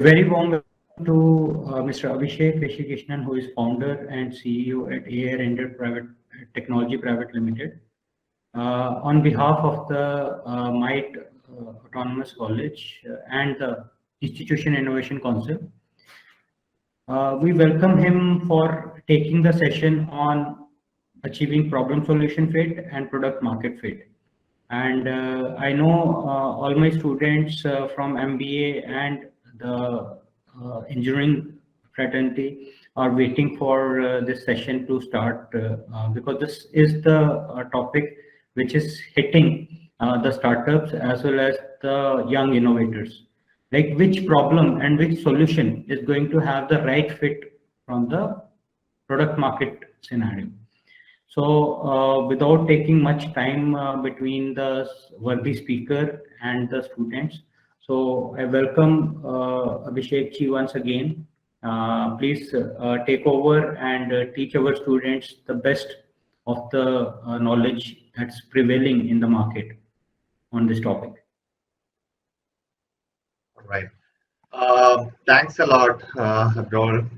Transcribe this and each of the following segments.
Very warm welcome to Mr. Abhishek Rhisheekesan, who is founder and CEO at aiRender Private Technology Private Limited. On behalf of the MIET Autonomous College and the Institution Innovation Council, we welcome him for taking the session on achieving problem solution fit and product market fit. And I know all my students from MBA and the engineering fraternity are waiting for this session to start because this is the topic which is hitting the startups as well as the young innovators. Like which problem and which solution is going to have the right fit from the product market scenario. So, without taking much time between the worthy speaker and the students, so I welcome Abhishek ji once again. Please take over and teach our students the best of the knowledge that's prevailing in the market on this topic. All right. Thanks a lot, Abrol.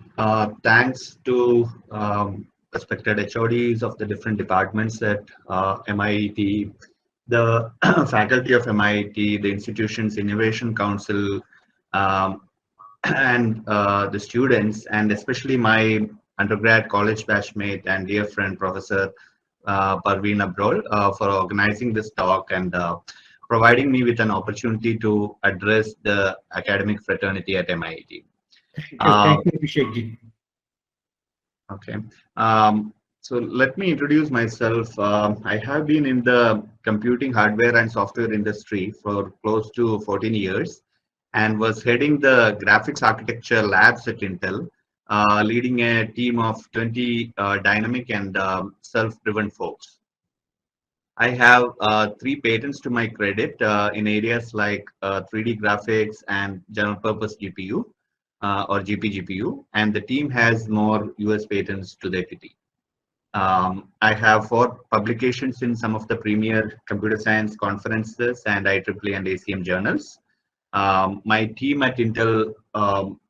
Thanks to respected HODs of the different departments at MIET, the faculty of MIET, the institution's innovation council, and the students, and especially my undergrad college batchmate and dear friend, Professor Parveen Abrol, for organizing this talk and providing me with an opportunity to address the academic fraternity at MIET. Thank you, Abhishek ji. Okay. So let me introduce myself. I have been in the computing hardware and software industry for close to 14 years and was heading the graphics architecture labs at Intel, leading a team of 20 dynamic and self-driven folks. I have 3 patents to my credit in areas like 3D graphics and general purpose GPU or GPGPU, and the team has more US patents to their kitty. I have 4 publications in some of the premier computer science conferences and IEEE and ACM journals. My team at Intel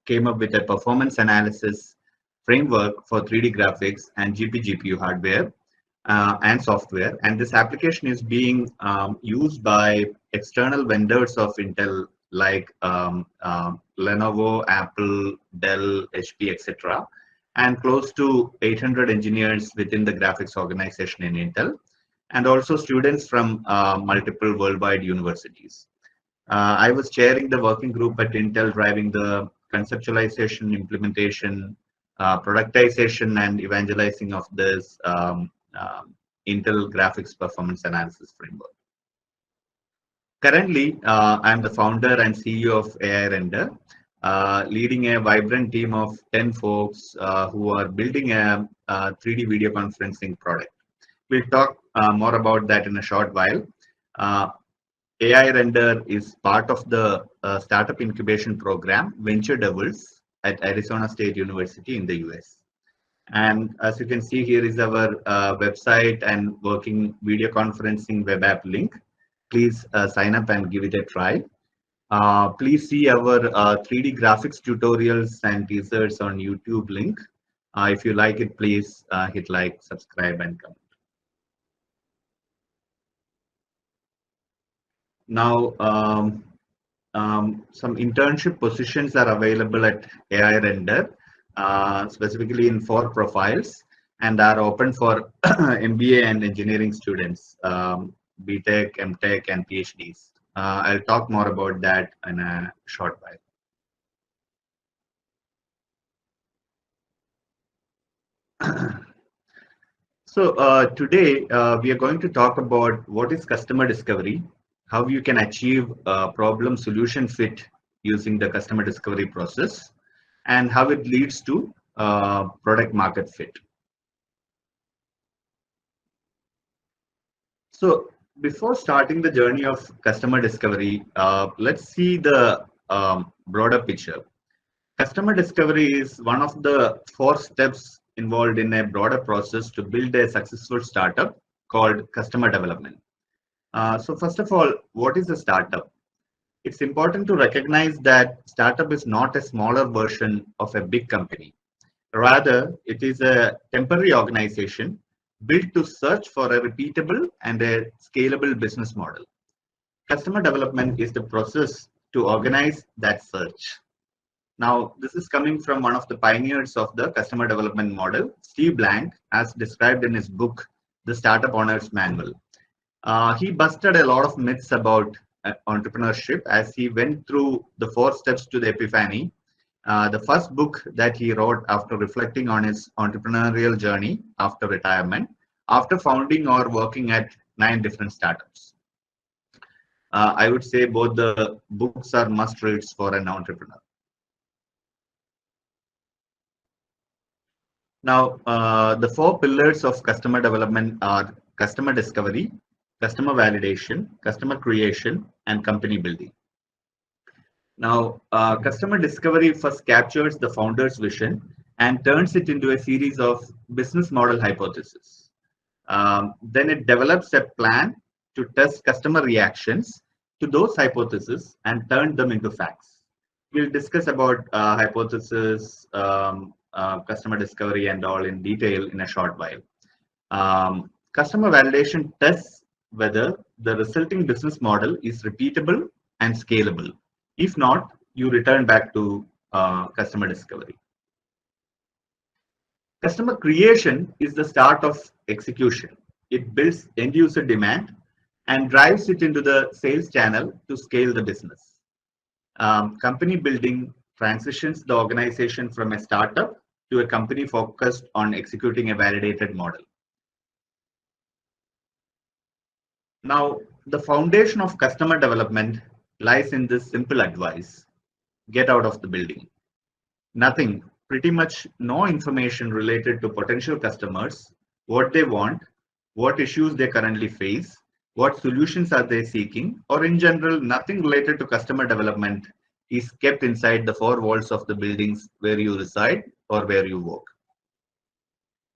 came up with a performance analysis framework for 3D graphics and GPGPU hardware and software, and this application is being used by external vendors of Intel like Lenovo, Apple, Dell, HP, etc., and close to 800 engineers within the graphics organization in Intel, and also students from multiple worldwide universities. I was chairing the working group at Intel, driving the conceptualization, implementation, productization, and evangelizing of this Intel graphics performance analysis framework. Currently, I'm the founder and CEO of aiRender, leading a vibrant team of 10 folks who are building a 3D video conferencing product. We'll talk more about that in a short while. aiRender is part of the startup incubation program, Venture Devils, at Arizona State University in the US. And as you can see, here is our website and working video conferencing web app link. Please sign up and give it a try. Please see our 3D graphics tutorials and teasers on YouTube link. If you like it, please hit like, subscribe, and comment. Now, some internship positions are available at aiRender, specifically in 4 profiles, and are open for MBA and engineering students, BTech, MTech, and PhDs. I'll talk more about that in a short while. So today we are going to talk about what is customer discovery, how you can achieve problem solution fit using the customer discovery process, and how it leads to product market fit. So before starting the journey of customer discovery, let's see the broader picture. Customer discovery is one of the 4 steps involved in a broader process to build a successful startup called customer development. So first of all, what is a startup? It's important to recognize that startup is not a smaller version of a big company. Rather, it is a temporary organization built to search for a repeatable and a scalable business model. Customer development is the process to organize that search. Now, this is coming from one of the pioneers of the customer development model, Steve Blank, as described in his book, The Startup Owner's Manual. He busted a lot of myths about entrepreneurship as he went through the 4 steps to the epiphany, the first book that he wrote after reflecting on his entrepreneurial journey after retirement, after founding or working at 9 different startups. I would say both the books are must reads for an entrepreneur. Now, the 4 pillars of customer development are customer discovery, customer validation, customer creation, and company building. Now, customer discovery first captures the founder's vision and turns it into a series of business model hypotheses. Then it develops a plan to test customer reactions to those hypotheses and turn them into facts. We'll discuss about hypothesis, customer discovery and all in detail in a short while. Customer validation tests whether the resulting business model is repeatable and scalable. If not, you return back to customer discovery. Customer creation is the start of execution. It builds end user demand and drives it into the sales channel to scale the business. Company building transitions the organization from a startup to a company focused on executing a validated model. Now, the foundation of customer development lies in this simple advice: get out of the building. Nothing, pretty much no information related to potential customers, what they want, what issues they currently face, what solutions are they seeking, or in general, nothing related to customer development is kept inside the 4 walls of the buildings where you reside or where you work.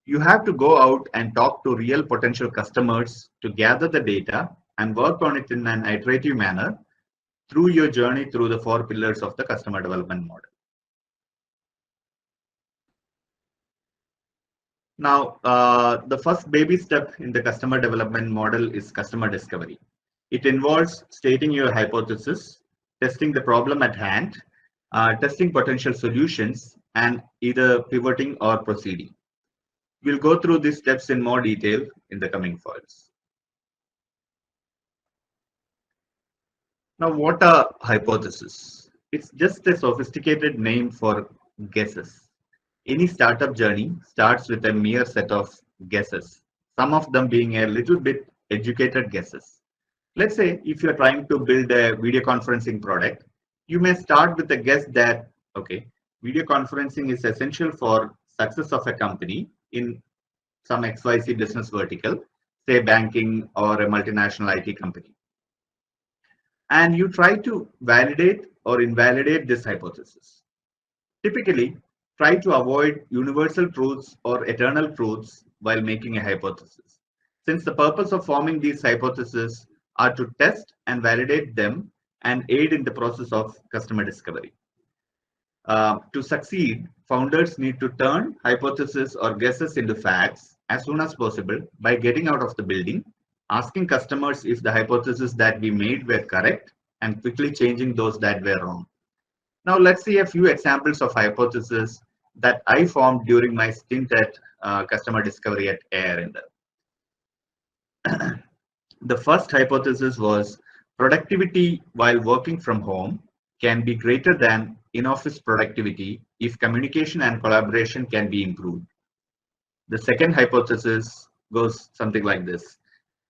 You have to go out and talk to real potential customers to gather the data and work on it in an iterative manner through your journey through the 4 pillars of the customer development model. Now, the first baby step in the customer development model is customer discovery. It involves stating your hypothesis, testing the problem at hand, testing potential solutions, and either pivoting or proceeding. We'll go through these steps in more detail in the coming files. Now, what are hypotheses? It's just a sophisticated name for guesses. Any startup journey starts with a mere set of guesses, some of them being a little bit educated guesses. Let's say if you're trying to build a video conferencing product, you may start with a guess that, okay, video conferencing is essential for success of a company in some XYZ business vertical, say banking or a multinational IT company. And you try to validate or invalidate this hypothesis. Typically, try to avoid universal truths or eternal truths while making a hypothesis, since the purpose of forming these hypotheses are to test and validate them and aid in the process of customer discovery. To succeed, founders need to turn hypotheses or guesses into facts as soon as possible by getting out of the building, asking customers if the hypotheses that we made were correct, and quickly changing those that were wrong. Now, let's see a few examples of hypotheses that I formed during my stint at customer discovery at aiRender. The first hypothesis was productivity while working from home can be greater than in-office productivity if communication and collaboration can be improved. The second hypothesis goes something like this: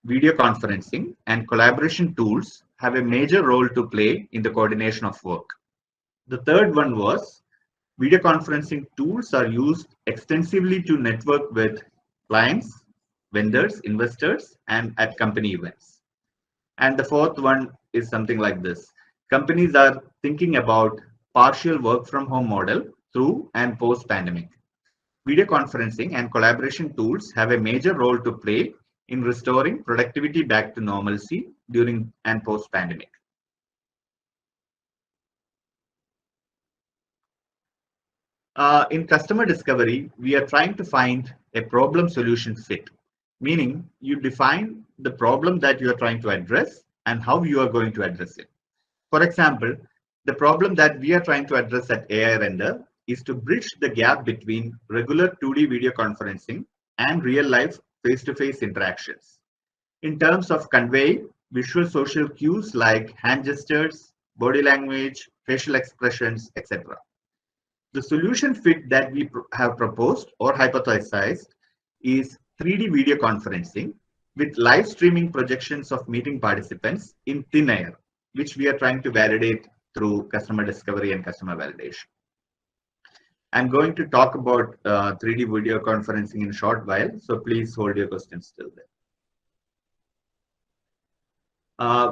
video conferencing and collaboration tools have a major role to play in the coordination of work. The third one was video conferencing tools are used extensively to network with clients, vendors, investors, and at company events. And the fourth one is something like this: companies are thinking about partial work from home model through and post pandemic. Video conferencing and collaboration tools have a major role to play in restoring productivity back to normalcy during and post pandemic. In customer discovery, we are trying to find a problem solution fit, meaning you define the problem that you are trying to address and how you are going to address it. For example, the problem that we are trying to address at aiRender is to bridge the gap between regular 2D video conferencing and real life face-to-face interactions in terms of conveying visual social cues like hand gestures, body language, facial expressions, etc. The solution fit that we have proposed or hypothesized is 3D video conferencing with live streaming projections of meeting participants in thin air, which we are trying to validate through customer discovery and customer validation. I'm going to talk about 3D video conferencing in a short while, so please hold your questions till then.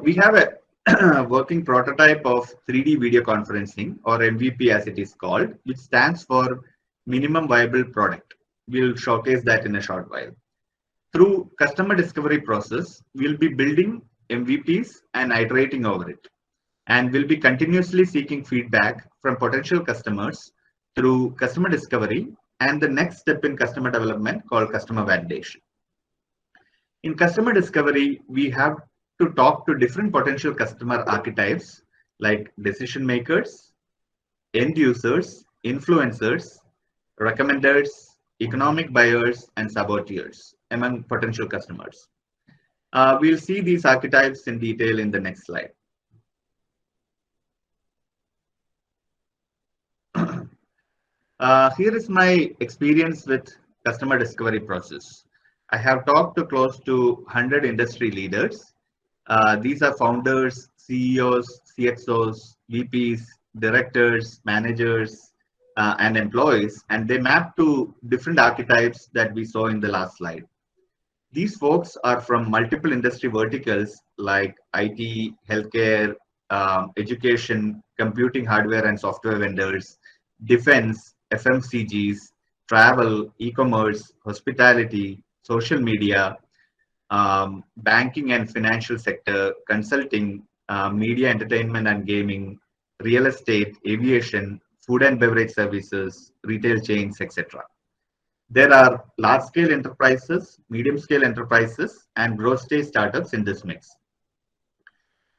We have a working prototype of 3D video conferencing, or MVP as it is called, which stands for minimum viable product. We'll showcase that in a short while. Through customer discovery process, we'll be building MVPs and iterating over it. And we'll be continuously seeking feedback from potential customers through customer discovery and the next step in customer development called customer validation. In customer discovery, we have to talk to different potential customer archetypes like decision makers, end users, influencers, recommenders, economic buyers, and saboteurs among potential customers. We'll see these archetypes in detail in the next slide. Here is my experience with customer discovery process. I have talked to close to 100 industry leaders. These are founders, CEOs, CXOs, VPs, directors, managers, and employees, and they map to different archetypes that we saw in the last slide. These folks are from multiple industry verticals like IT, healthcare, education, computing hardware and software vendors, defense, FMCGs, travel, e-commerce, hospitality, social media, banking and financial sector, consulting, media, entertainment and gaming, real estate, aviation, food and beverage services, retail chains, etc. There are large-scale enterprises, medium-scale enterprises, and growth-stage startups in this mix.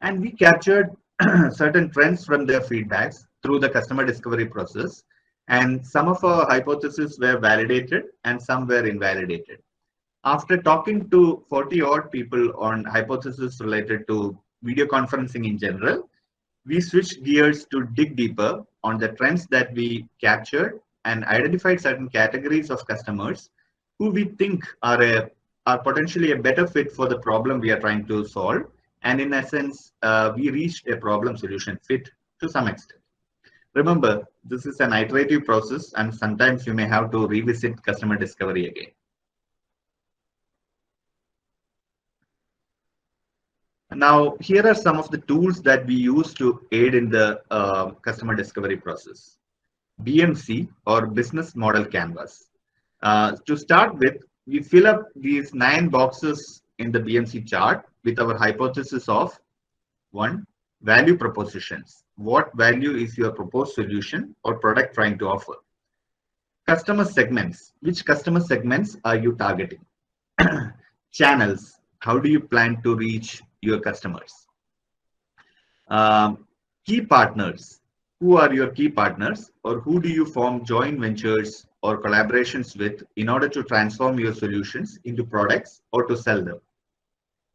And we captured certain trends from their feedbacks through the customer discovery process, and some of our hypotheses were validated and some were invalidated. After talking to 40 odd people on hypotheses related to video conferencing in general, we switched gears to dig deeper on the trends that we captured and identified certain categories of customers who we think are potentially a better fit for the problem we are trying to solve. And in essence, we reached a problem solution fit to some extent. Remember, this is an iterative process and sometimes you may have to revisit customer discovery again. Now, here are some of the tools that we use to aid in the customer discovery process. BMC, or Business Model Canvas. To start with, we fill up these 9 boxes in the BMC chart with our hypothesis of 1. Value propositions. What value is your proposed solution or product trying to offer? Customer segments. Which customer segments are you targeting? Channels. How do you plan to reach your customers? Key partners. Who are your key partners, or who do you form joint ventures or collaborations with in order to transform your solutions into products or to sell them?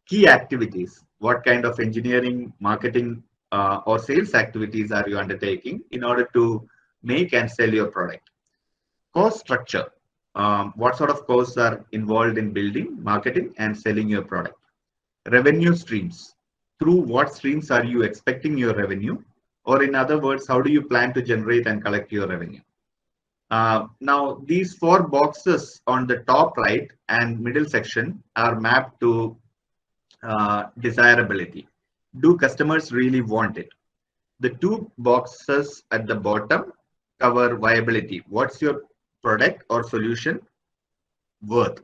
Key activities. What kind of engineering, marketing, or sales activities are you undertaking in order to make and sell your product? Cost structure. What sort of costs are involved in building, marketing, and selling your product? Revenue streams. Through what streams are you expecting your revenue? Or in other words, how do you plan to generate and collect your revenue? Now, these 4 boxes on the top right and middle section are mapped to desirability. Do customers really want it? The 2 boxes at the bottom cover viability. What's your product or solution worth?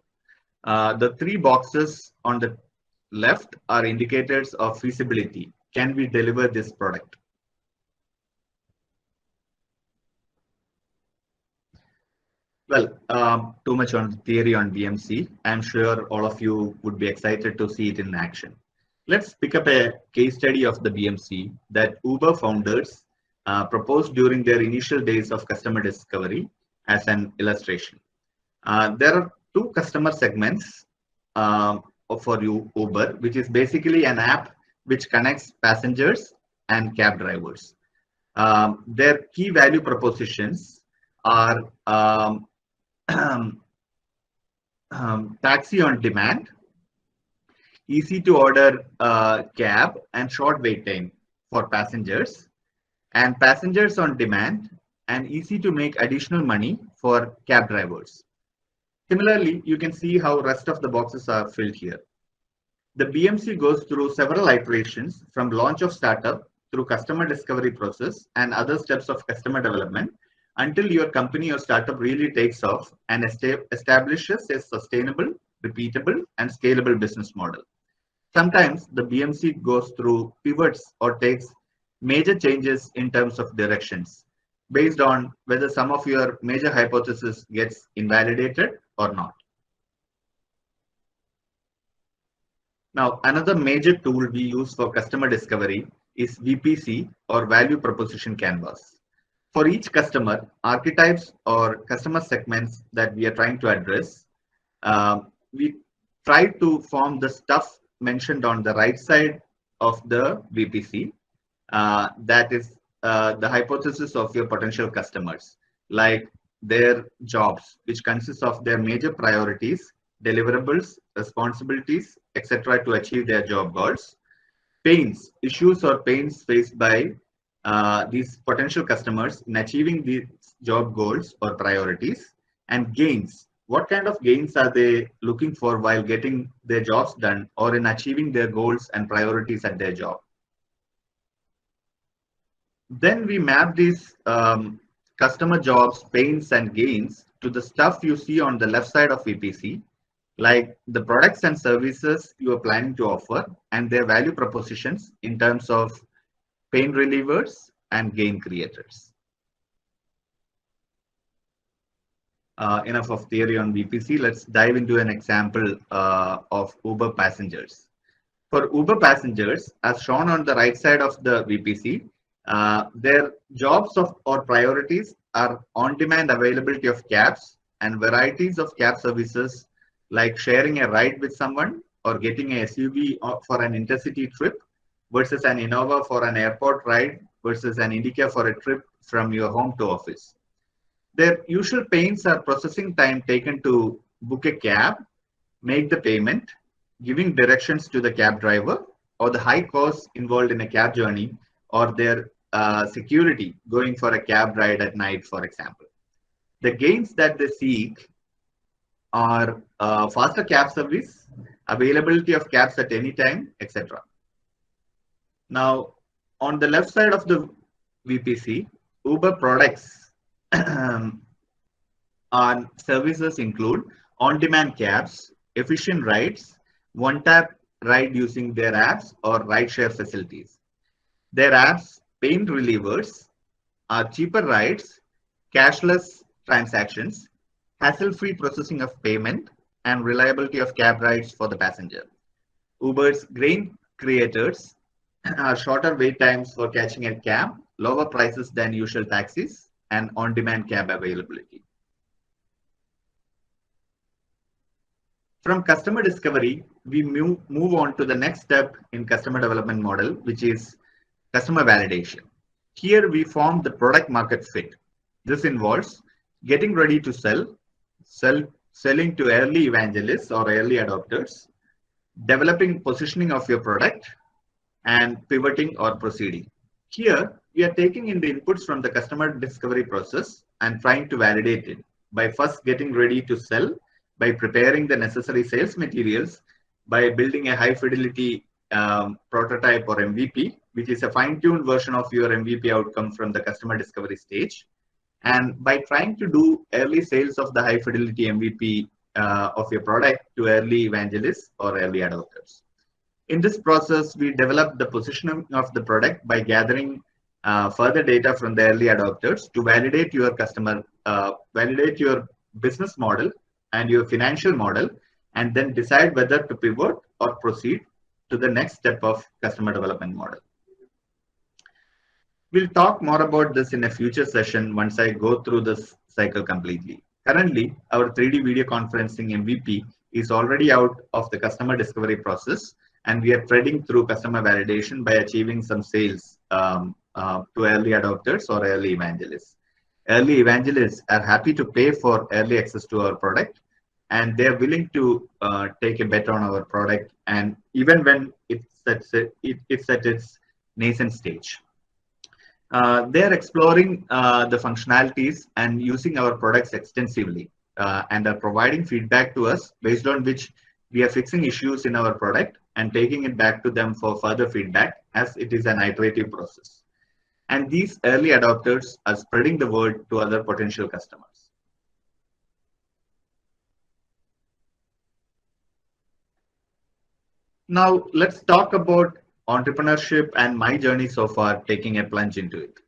The 3 boxes on the left are indicators of feasibility. Can we deliver this product? Well, too much on theory on BMC. I'm sure all of you would be excited to see it in action. Let's pick up a case study of the BMC that Uber founders proposed during their initial days of customer discovery as an illustration. There are two customer segments for you, Uber, which is basically an app which connects passengers and cab drivers. Their key value propositions are taxi on demand, easy to order cab and short wait time for passengers, and passengers on demand and easy to make additional money for cab drivers. Similarly, you can see how rest of the boxes are filled here. The BMC goes through several iterations from launch of startup through customer discovery process and other steps of customer development until your company or startup really takes off and establishes a sustainable, repeatable, and scalable business model. Sometimes the BMC goes through pivots or takes major changes in terms of directions based on whether some of your major hypothesis gets invalidated or not. Now, another major tool we use for customer discovery is VPC or Value Proposition Canvas. For each customer, archetypes or customer segments that we are trying to address, we try to form the stuff mentioned on the right side of the VPC. That is the hypothesis of your potential customers, like their jobs, which consists of their major priorities, deliverables, responsibilities, etc. to achieve their job goals. Pains, issues or pains faced by these potential customers in achieving these job goals or priorities, and gains. What kind of gains are they looking for while getting their jobs done or in achieving their goals and priorities at their job? Then we map these customer jobs, pains, and gains to the stuff you see on the left side of VPC, like the products and services you are planning to offer and their value propositions in terms of pain relievers and gain creators. Enough of theory on VPC. Let's dive into an example of Uber passengers. For Uber passengers, as shown on the right side of the VPC, their jobs or priorities are on-demand availability of cabs and varieties of cab services like sharing a ride with someone or getting a SUV for an intercity trip versus an Innova for an airport ride versus an Indica for a trip from your home to office. Their usual pains are processing time taken to book a cab, make the payment, giving directions to the cab driver, or the high costs involved in a cab journey, or their security going for a cab ride at night, for example. The gains that they seek are faster cab service, availability of cabs at any time, etc. Now, on the left side of the VPC, Uber products and services include on-demand cabs, efficient rides, one-tap ride using their apps or rideshare facilities. Their apps, pain relievers, are cheaper rides, cashless transactions, hassle-free processing of payment, and reliability of cab rides for the passenger. Uber's gain creators are shorter wait times for catching a cab, lower prices than usual taxis, and on-demand cab availability. From customer discovery, we move on to the next step in customer development model, which is customer validation. Here we form the product market fit. This involves getting ready to selling to early evangelists or early adopters, developing positioning of your product, and pivoting or proceeding. Here, we are taking in the inputs from the customer discovery process and trying to validate it by first getting ready to sell, by preparing the necessary sales materials, by building a high fidelity prototype or MVP, which is a fine-tuned version of your MVP outcome from the customer discovery stage, and by trying to do early sales of the high fidelity MVP of your product to early evangelists or early adopters. In this process, we develop the positioning of the product by gathering further data from the early adopters to validate your business model, and your financial model, and then decide whether to pivot or proceed to the next step of customer development model. We'll talk more about this in a future session once I go through this cycle completely. Currently, our 3D video conferencing MVP is already out of the customer discovery process, and we are threading through customer validation by achieving some sales to early adopters or early evangelists. Early evangelists are happy to pay for early access to our product, and they are willing to take a bet on our product, and even when it's at its nascent stage. They are exploring the functionalities and using our products extensively and are providing feedback to us based on which we are fixing issues in our product and taking it back to them for further feedback, as it is an iterative process. And these early adopters are spreading the word to other potential customers. Now, let's talk about entrepreneurship and my journey so far, taking a plunge into it.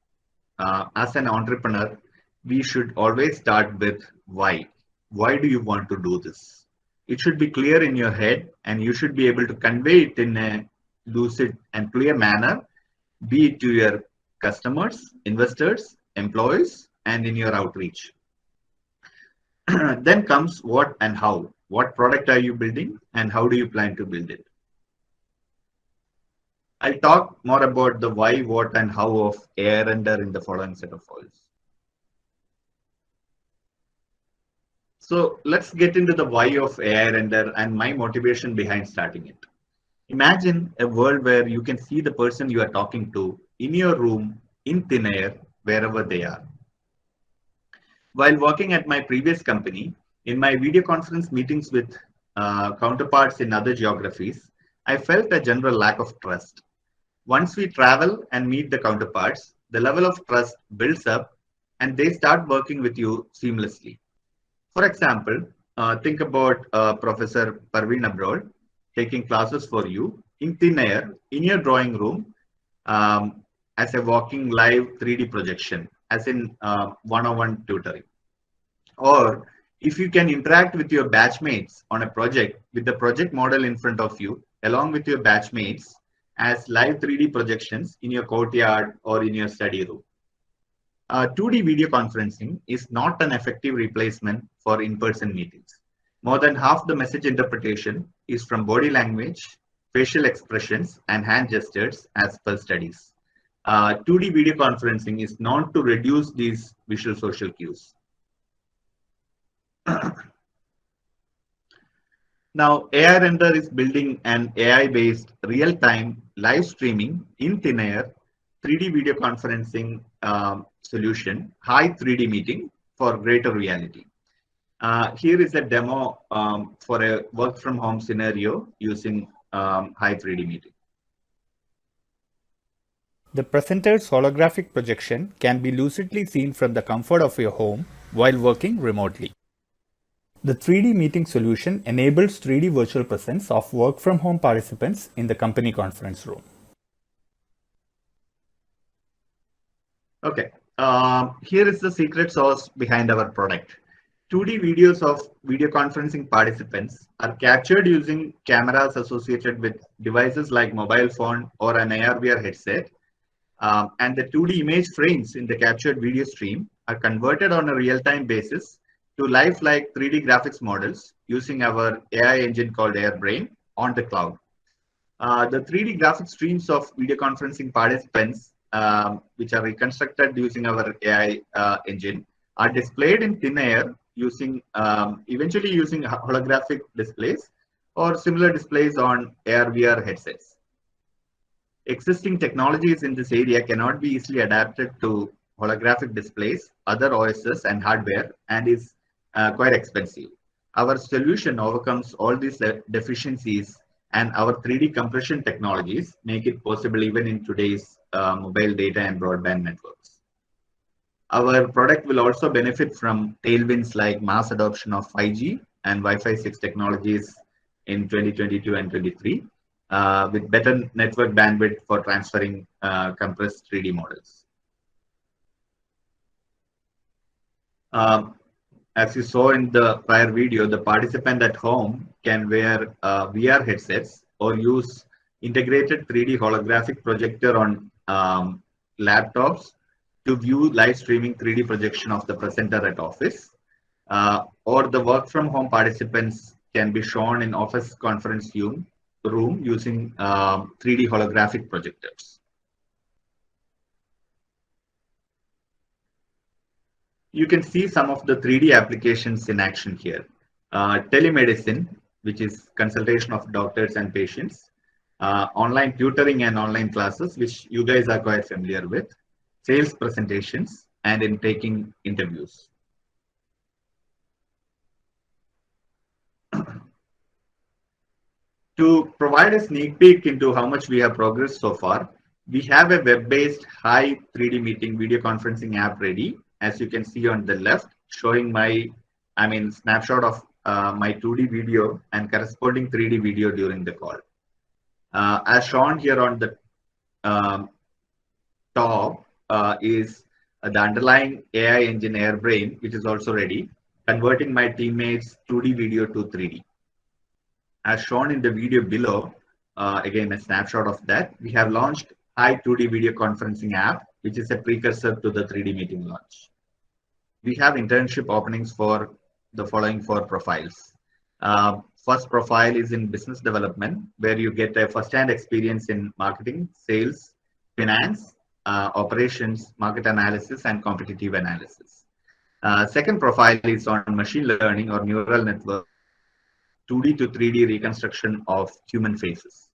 As an entrepreneur, we should always start with why. Why do you want to do this? It should be clear in your head, and you should be able to convey it in a lucid and clear manner, be it to your customers, investors, employees, and in your outreach. Then comes what and how. What product are you building, and how do you plan to build it? I'll talk more about the why, what, and how of aiRender in the following set of files. So let's get into the why of aiRender and my motivation behind starting it. Imagine a world where you can see the person you are talking to in your room, in thin air, wherever they are. While working at my previous company, in my video conference meetings with counterparts in other geographies, I felt a general lack of trust. Once we travel and meet the counterparts, the level of trust builds up and they start working with you seamlessly. For example, think about Professor Parveen abroad taking classes for you in thin air in your drawing room as a walking live 3D projection, as in one-on-one tutoring. Or if you can interact with your batchmates on a project with the project model in front of you, along with your batchmates as live 3D projections in your courtyard or in your study room. 2D video conferencing is not an effective replacement for in-person meetings. More than half the message interpretation is from body language, facial expressions, and hand gestures as per studies. 2D video conferencing is known to reduce these visual social cues. Now, aiRender is building an AI-based real-time live streaming in thin air 3D video conferencing solution, high 3D meeting for greater reality. Here is a demo for a work from home scenario using high 3D meeting. The presenter's holographic projection can be lucidly seen from the comfort of your home while working remotely. The 3D meeting solution enables 3D virtual presence of work from home participants in the company conference room. Okay, here is the secret sauce behind our product. 2D videos of video conferencing participants are captured using cameras associated with devices like mobile phone or an AR/VR headset. And the 2D image frames in the captured video stream are converted on a real-time basis to lifelike 3D graphics models using our AI engine called AirBrain on the cloud. The 3D graphics streams of video conferencing participants, which are reconstructed using our AI engine, are displayed in thin air using eventually using holographic displays or similar displays on AR/VR headsets. Existing technologies in this area cannot be easily adapted to holographic displays, other OSs and hardware, and is quite expensive. Our solution overcomes all these deficiencies, and our 3D compression technologies make it possible even in today's mobile data and broadband networks. Our product will also benefit from tailwinds like mass adoption of 5G and Wi-Fi 6 technologies in 2022 and 23, with better network bandwidth for transferring compressed 3D models. as you saw in the prior video, the participant at home can wear VR headsets or use integrated 3D holographic projector on laptops to view live streaming 3D projection of the presenter at office. Or the work from home participants can be shown in office conference room using 3D holographic projectors. You can see some of the 3D applications in action here. Telemedicine, which is consultation of doctors and patients. Online tutoring and online classes, which you guys are quite familiar with. Sales presentations, and in taking interviews. To provide a sneak peek into how much we have progressed so far, we have a web-based high 3D meeting video conferencing app ready, as you can see on the left, showing my, snapshot of my 2D video and corresponding 3D video during the call. As shown here on the top is the underlying AI engine AirBrain, which is also ready, converting my teammates' 2D video to 3D. As shown in the video below, again, a snapshot of that, we have launched high 2D video conferencing app, which is a precursor to the 3D meeting launch. We have internship openings for the following 4 profiles. First profile is in business development, where you get a first-hand experience in marketing, sales, finance, operations, market analysis, and competitive analysis. Second profile is on machine learning or neural network, 2D to 3D reconstruction of human faces.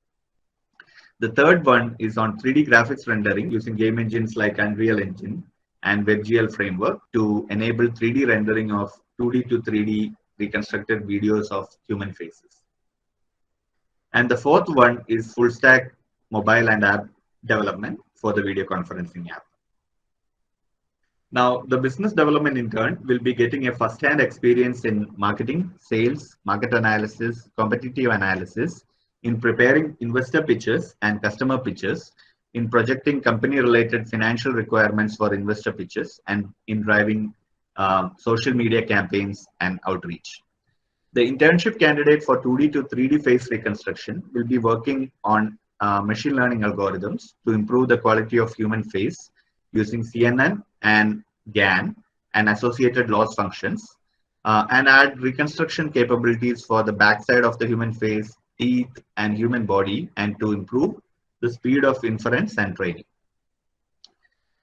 The third one is on 3D graphics rendering using game engines like Unreal Engine and WebGL framework to enable 3D rendering of 2D to 3D reconstructed videos of human faces. And the fourth one is full stack mobile and app development for the video conferencing app. Now, the business development intern will be getting a first-hand experience in marketing, sales, market analysis, competitive analysis, in preparing investor pitches and customer pitches, in projecting company-related financial requirements for investor pitches, and in driving social media campaigns and outreach. The internship candidate for 2D to 3D face reconstruction will be working on machine learning algorithms to improve the quality of human face using CNN and GAN and associated loss functions, and add reconstruction capabilities for the backside of the human face, teeth, and human body, and to improve the speed of inference and training.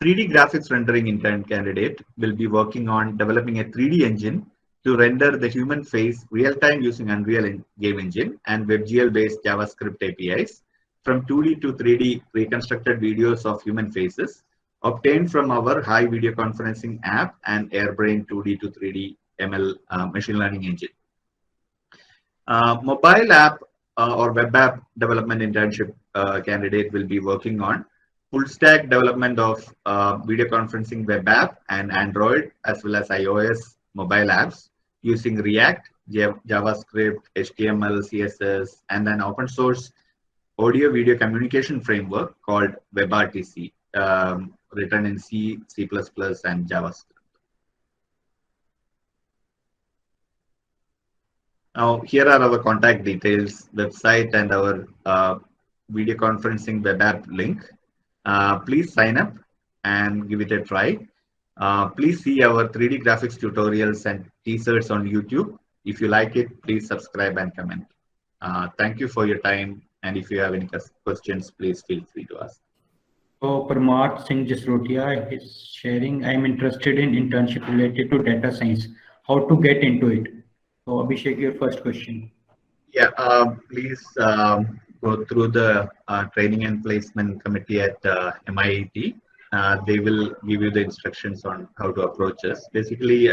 3D graphics rendering intern candidate will be working on developing a 3D engine to render the human face real-time using Unreal Game Engine and WebGL-based JavaScript APIs from 2D to 3D reconstructed videos of human faces obtained from our high video conferencing app and AirBrain 2D to 3D ML machine learning engine. Mobile app or web app development internship candidate will be working on full stack development of video conferencing web app and Android as well as iOS mobile apps using React, JavaScript, HTML, CSS, and an open source audio video communication framework called WebRTC, written in C, C++, and JavaScript. Now, here are our contact details, website, and our video conferencing web app link. Please sign up and give it a try. Please see our 3D graphics tutorials and teasers on YouTube. If you like it, please subscribe and comment. Thank you for your time. And if you have any questions, please feel free to ask. So Parmarth Singh Jasrotia is sharing, I'm interested in internship related to data science. How to get into it? So Abhishek, your first question. Yeah, please go through the training and placement committee at MIET. They will give you the instructions on how to approach us. Basically,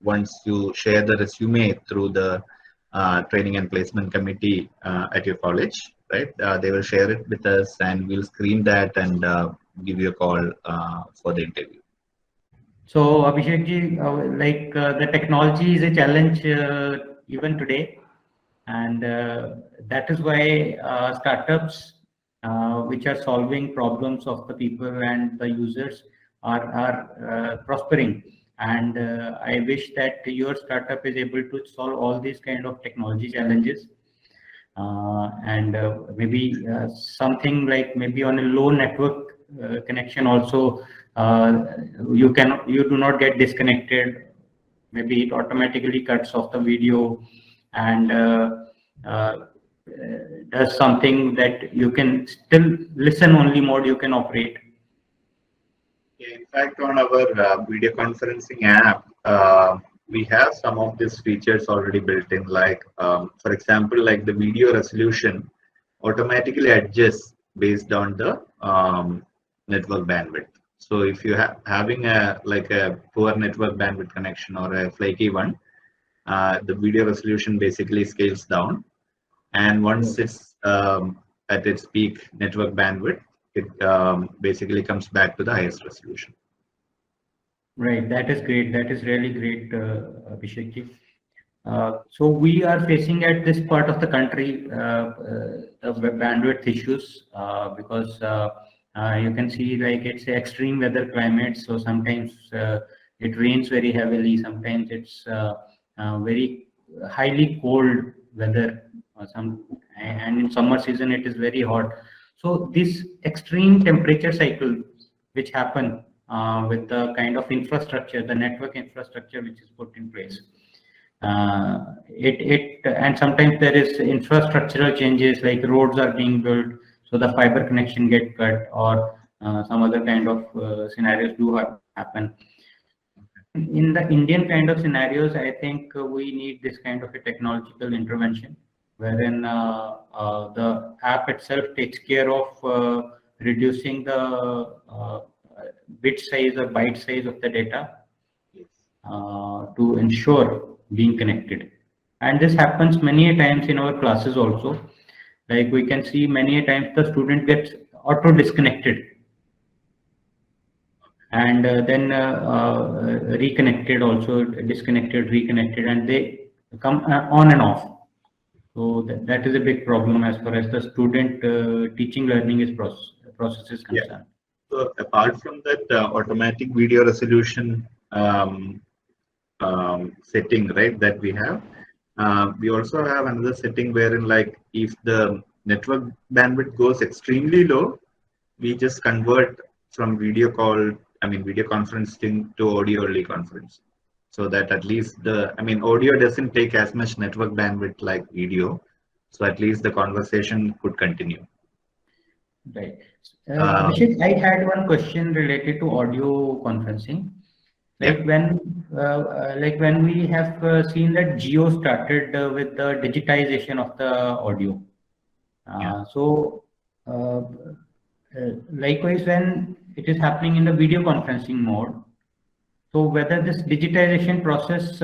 once you share the resume through the training and placement committee at your college, right? They will share it with us and we'll screen that and give you a call for the interview. So Abhishek ji, the technology is a challenge even today, and that is why startups which are solving problems of the people and the users are prospering. And I wish that your startup is able to solve all these kind of technology challenges. And maybe something like maybe on a low network connection also, you do not get disconnected. Maybe it automatically cuts off the video and uh, does something that you can still listen only mode you can operate. Yeah, in fact, on our video conferencing app, we have some of these features already built in. Like, for example, like the video resolution automatically adjusts based on the network bandwidth. So if you have having a like a poor network bandwidth connection or a flaky one, the video resolution basically scales down, and once it's at its peak network bandwidth, it basically comes back to the highest resolution. Right, that is great. That is really great, Abhishek ji. So we are facing at this part of the country the bandwidth issues because you can see like it's extreme weather climate. So sometimes it rains very heavily. Sometimes it's very highly cold weather. And in summer season it is very hot. So this extreme temperature cycle which happen with the kind of infrastructure, the network infrastructure which is put in place. And sometimes there is infrastructural changes like roads are being built, so the fiber connection get cut, or some other kind of scenarios do happen. In the Indian kind of scenarios, I think we need this kind of a technological intervention, wherein the app itself takes care of reducing the bit size or byte size of the data to ensure being connected. And this happens many a times in our classes also. Like we can see many a times the student gets auto disconnected and then reconnected also, disconnected, reconnected, and they come on and off. So that is a big problem as far as the student teaching learning is process is concerned. Yeah. So apart from that automatic video resolution setting, right, that we have, we also have another setting wherein like if the network bandwidth goes extremely low, we just convert from video conferencing to audio only conference, so that at least audio doesn't take as much network bandwidth like video, so at least the conversation could continue. Right. Abhishek, I had one question related to audio conferencing. Like when we have seen that Jio started with the digitization of the audio. So likewise, when it is happening in the video conferencing mode, so whether this digitization process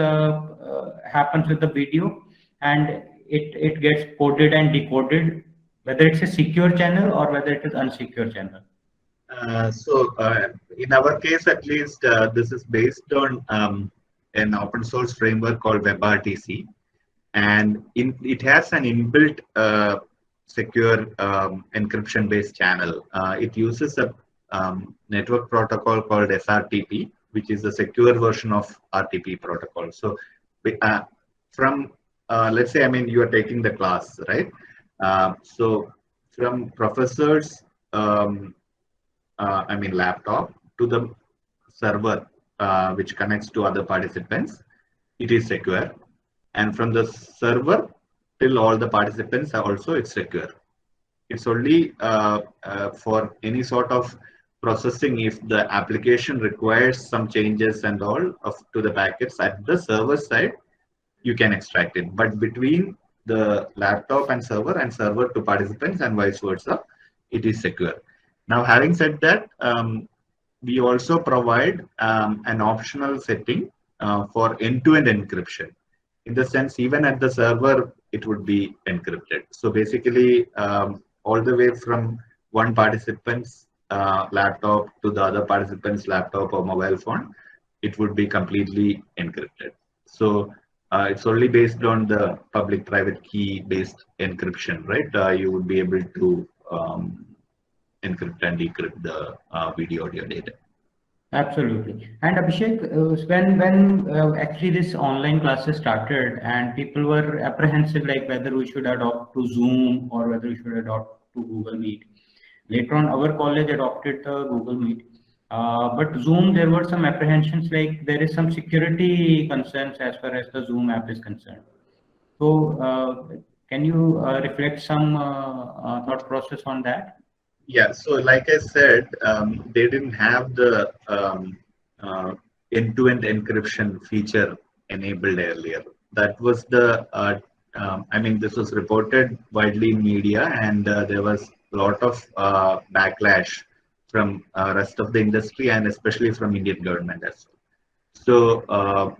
happens with the video and it gets coded and decoded, whether it's a secure channel or whether it is unsecure channel. In our case, at least, this is based on an open source framework called WebRTC, and it has an inbuilt secure encryption based channel. It uses a network protocol called SRTP, which is the secure version of RTP protocol. So let's say, you are taking the class, right? So from professor's laptop to the server which connects to other participants, it is secure, and from the server till all the participants are also it's secure. It's only for any sort of processing if the application requires some changes and all to the packets at the server side, you can extract it, but between the laptop and server to participants and vice versa, it is secure. Now, having said that, we also provide an optional setting for end-to-end encryption. In the sense, even at the server, it would be encrypted. So basically, all the way from one participant's laptop to the other participant's laptop or mobile phone, it would be completely encrypted. So it's only based on the public-private key-based encryption, right? You would be able to encrypt and decrypt the video audio data. Absolutely. And Abhishek, when actually this online classes started and people were apprehensive like whether we should adopt to Zoom or whether we should adopt to Google Meet. Later on, our college adopted the Google Meet. But Zoom, there were some apprehensions like there is some security concerns as far as the Zoom app is concerned. So, can you reflect some thought process on that? Yeah, so like I said, they didn't have the end-to-end encryption feature enabled earlier. That was the, I mean, this was reported widely in media, and there was a lot of backlash from rest of the industry and especially from Indian government as well. So,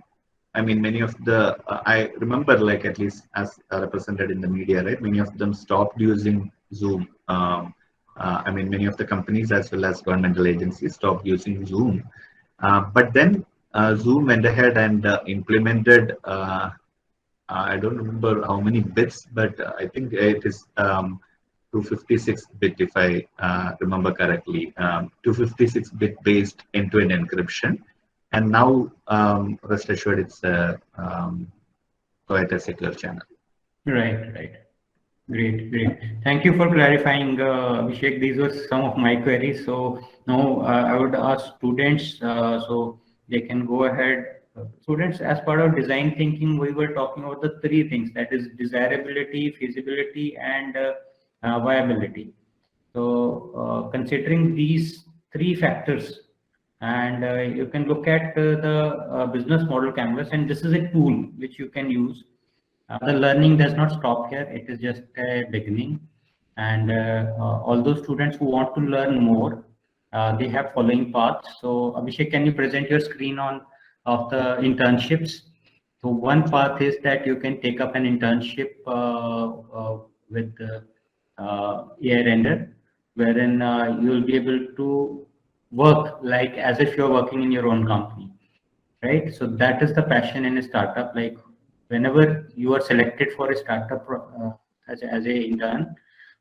I mean, many of the, I remember like at least as represented in the media, right? Many of them stopped using Zoom. I mean, many of the companies as well as governmental agencies stopped using Zoom. But then Zoom went ahead and implemented, I don't remember how many bits, but I think it is 256-bit, if I remember correctly, 256-bit based end-to-end encryption. And now, rest assured, it's quite a secure channel. Right, right. Great, great. Thank you for clarifying, Abhishek. These were some of my queries. So now I would ask students, so they can go ahead. Students, as part of design thinking, we were talking about the three things, that is desirability, feasibility, and viability. So considering these three factors, and you can look at the business model canvas, and this is a tool which you can use. The learning does not stop here. It is just a beginning. And all those students who want to learn more, they have following paths. So Abhishek, can you present your screen on of the internships? So one path is that you can take up an internship with aiRender, wherein you will be able to work like as if you're working in your own company, right? So that is the passion in a startup. Like whenever you are selected for a startup as a intern,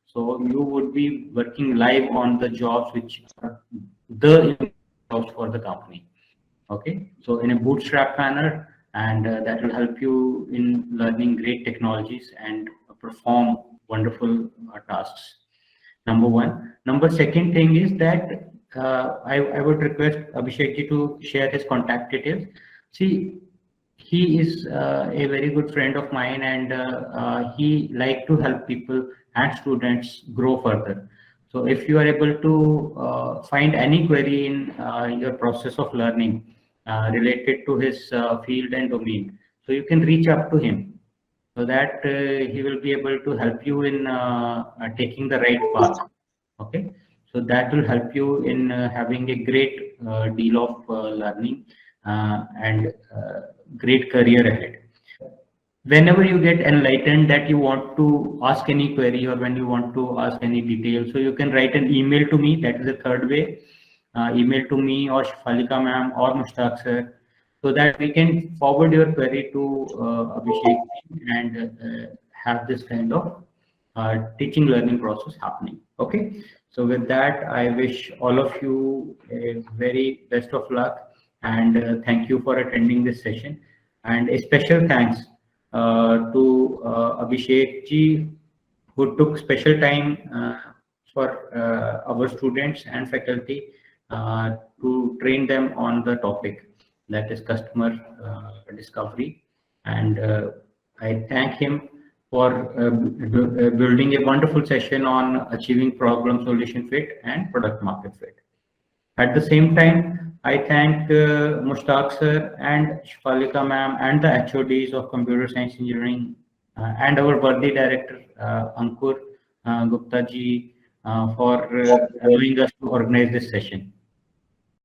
so you would be working live on the jobs which are the jobs for the company. Okay, so in a bootstrap manner, and that will help you in learning great technologies and perform wonderful tasks. Number one. Number second thing is that I would request Abhishek ji to share his contact details. See, he is a very good friend of mine, and he like to help people and students grow further. So if you are able to find any query in your process of learning related to his field and domain, so you can reach up to him so that he will be able to help you in taking the right path. Okay, so that will help you in having a great deal of learning and great career ahead. Whenever you get enlightened that you want to ask any query or when you want to ask any detail, so you can write an email to me. That is the third way. Email to me or Shafalika ma'am or Mushtaq sir, so that we can forward your query to Abhishek and have this kind of teaching learning process happening. Okay, so with that, I wish all of you a very best of luck, and thank you for attending this session. And a special thanks to Abhishek ji, who took special time for our students and faculty to train them on the topic, that is customer discovery. And I thank him for building a wonderful session on achieving problem solution fit and product market fit. At the same time, I thank Mushtaq sir and Shfalika ma'am and the HODs of computer science engineering and our worthy director Ankur Gupta ji for allowing us to organize this session.